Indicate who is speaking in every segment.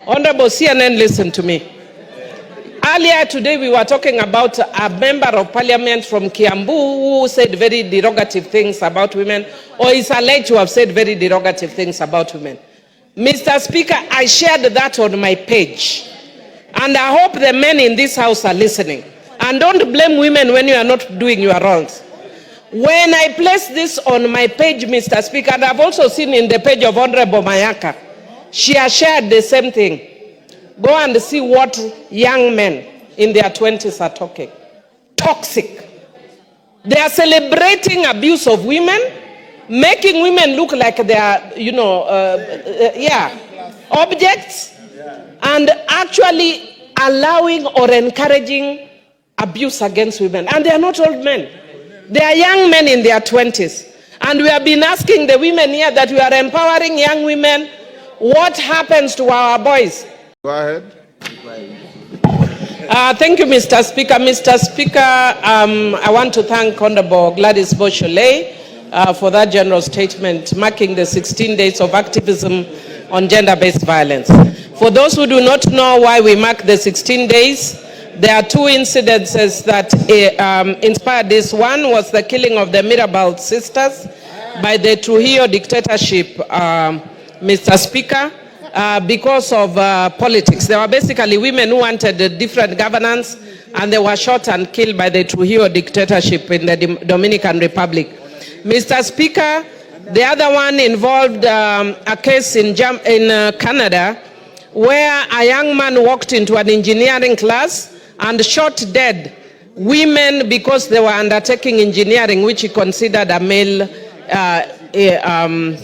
Speaker 1: Honorable CNN, listen to me. Earlier today, we were talking about a member of parliament from Kiambu who said very derogative things about women, or is alleged to have said very derogative things about women. Mr. Speaker, I shared that on my page. And I hope the men in this house are listening. And don't blame women when you are not doing your roles. When I placed this on my page, Mr. Speaker, and I've also seen in the page of Honorable Mayaka, she has shared the same thing. Go and see what young men in their 20s are talking. Toxic. They are celebrating abuse of women, making women look like they are, objects, and actually allowing or encouraging abuse against women. And they are not old men. They are young men in their 20s. And we have been asking the women here that we are empowering young women. What happens to our boys?
Speaker 2: Go ahead.
Speaker 1: Thank you, Mr. Speaker. Mr. Speaker, I want to thank Honorable Gladys Boshole for that general statement marking the 16 days of activism on gender-based violence. For those who do not know why we mark the 16 days, there are two incidences that inspired this. One was the killing of the Mirabal sisters by the Trujillo dictatorship, Mr. Speaker. Because of politics. They were basically women who wanted a different governance, and they were shot and killed by the Trujillo dictatorship in the Dominican Republic. Mr. Speaker, the other one involved a case in Canada where a young man walked into an engineering class and shot dead women because they were undertaking engineering, which he considered a male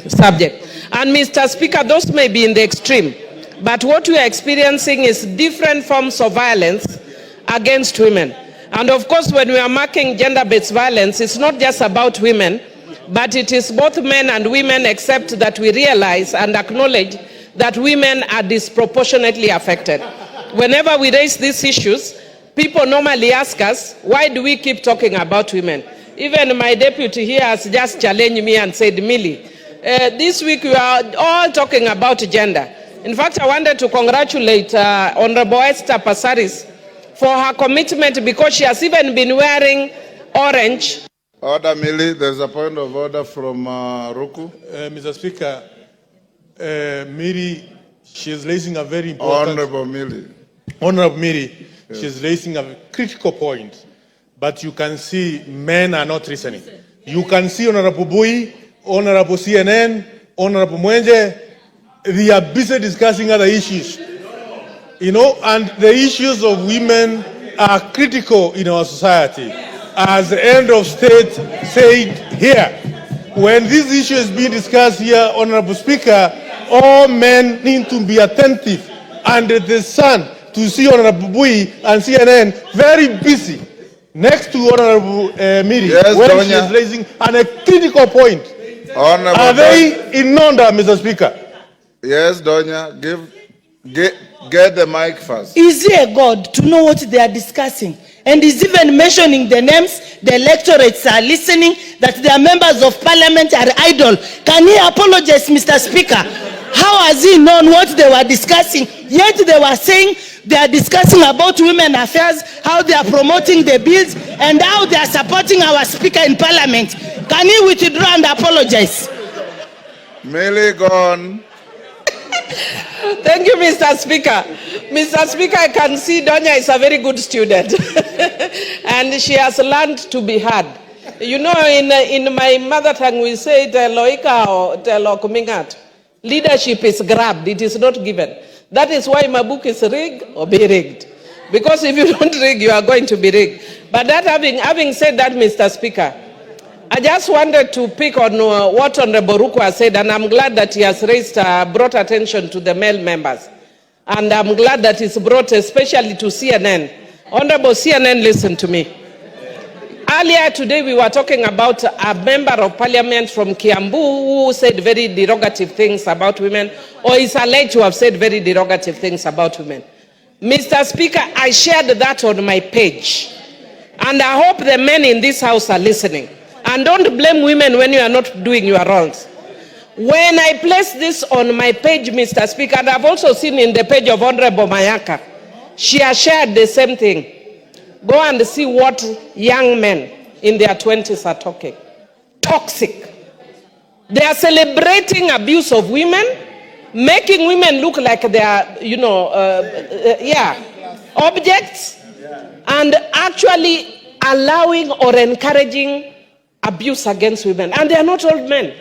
Speaker 1: subject. And Mr. Speaker, those may be in the extreme, but what we are experiencing is different forms of violence against women. And of course, when we are marking gender-based violence, it's not just about women, but it is both men and women, except that we realize and acknowledge that women are disproportionately affected. Whenever we raise these issues, people normally ask us, why do we keep talking about women? Even my deputy here has just challenged me and said, Millie, this week we are all talking about gender. In fact, I wanted to congratulate Honorable Esther Passaris for her commitment, because she has even been wearing orange.
Speaker 2: Order, Millie. There's a point of order from Ruku.
Speaker 3: Mr. Speaker, Millie, she is raising a very important...
Speaker 2: Honorable Millie.
Speaker 3: Honorable Millie, yes. She is raising a critical point. But you can see men are not listening. You can see Honorable Bui, Honorable CNN, Honorable Mwenje, they are busy discussing other issues. And the issues of women are critical in our society. As the end of state said here, when this issue is being discussed here, Honorable Speaker, all men need to be attentive. And it is sad to see Honorable Bui and CNN very busy next to Honorable Millie,
Speaker 2: yes,
Speaker 3: when
Speaker 2: Donya.
Speaker 3: she is raising a critical point.
Speaker 2: Honorable
Speaker 3: Are they in order, Mr. Speaker?
Speaker 2: Yes, Donya. Get the mic first.
Speaker 4: Is he a God to know what they are discussing? And is even mentioning the names, the electorates are listening, that their members of parliament are idle. Can he apologize, Mr. Speaker? How has he known what they were discussing? Yet they were saying they are discussing about women affairs, how they are promoting the bills, and how they are supporting our speaker in parliament. Can he withdraw and apologize?
Speaker 2: Millie, gone.
Speaker 1: Thank you, Mr. Speaker. Mr. Speaker, I can see Donya is a very good student. And she has learned to be heard. You know, in my mother tongue, we say, Teloika or Telokumingat. Leadership is grabbed, it is not given. That is why my book is rigged or be rigged. Because if you don't rig, you are going to be rigged. But that having said that, Mr. Speaker, I just wanted to pick on what Honorable Ruku has said, and I'm glad that he has brought attention to the male members. And I'm glad that it's brought especially to CNN. Honorable CNN, listen to me. Earlier today, we were talking about a member of parliament from Kiambu who said very derogative things about women, or is alleged to have said very derogative things about women. Mr. Speaker, I shared that on my page. And I hope the men in this house are listening. And don't blame women when you are not doing your roles. When I placed this on my page, Mr. Speaker, and I've also seen in the page of Honorable Mayaka, she has shared the same thing. Go and see what young men in their 20s are talking. Toxic. They are celebrating abuse of women, making women look like they are, objects, and actually allowing or encouraging abuse against women. And they are not old men.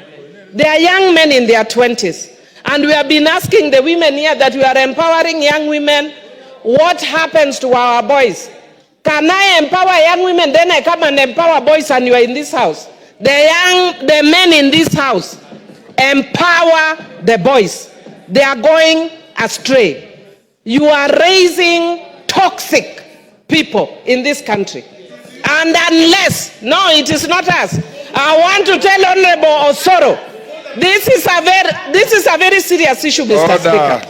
Speaker 1: They are young men in their 20s. And we have been asking the women here that we are empowering young women. What happens to our boys? Can I empower young women, then I come and empower boys and you are in this house? The men in this house empower the boys. They are going astray. You are raising toxic people in this country. And unless, no, it is not us. I want to tell Honorable Osoro, this is a very serious issue, Mr.
Speaker 2: Order.
Speaker 1: Speaker.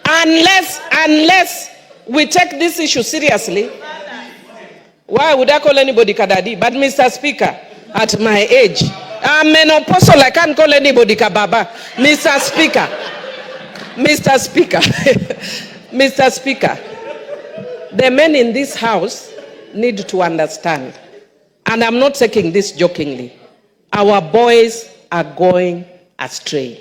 Speaker 1: Unless we take this issue seriously, why would I call anybody Kadadi? But Mr. Speaker, at my age, I'm Menopause, I can't call anybody Kababa. Mr. Speaker, Mr. Speaker, the men in this house need to understand, and I'm not taking this jokingly, our boys are going astray.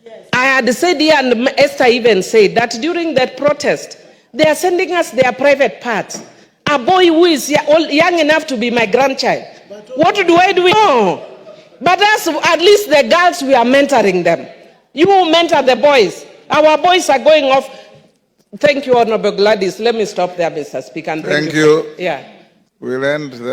Speaker 1: Yes. I had said here, and Esther even said, that during that protest, they are sending us their private parts. A boy who is young enough to be my grandchild. What do I do? No. But us, at least the girls, we are mentoring them. You mentor the boys. Our boys are going off. Thank you, Honorable Gladys. Let me stop there, Mr. Speaker. And
Speaker 2: Thank you.
Speaker 1: Yeah.
Speaker 2: We'll end there.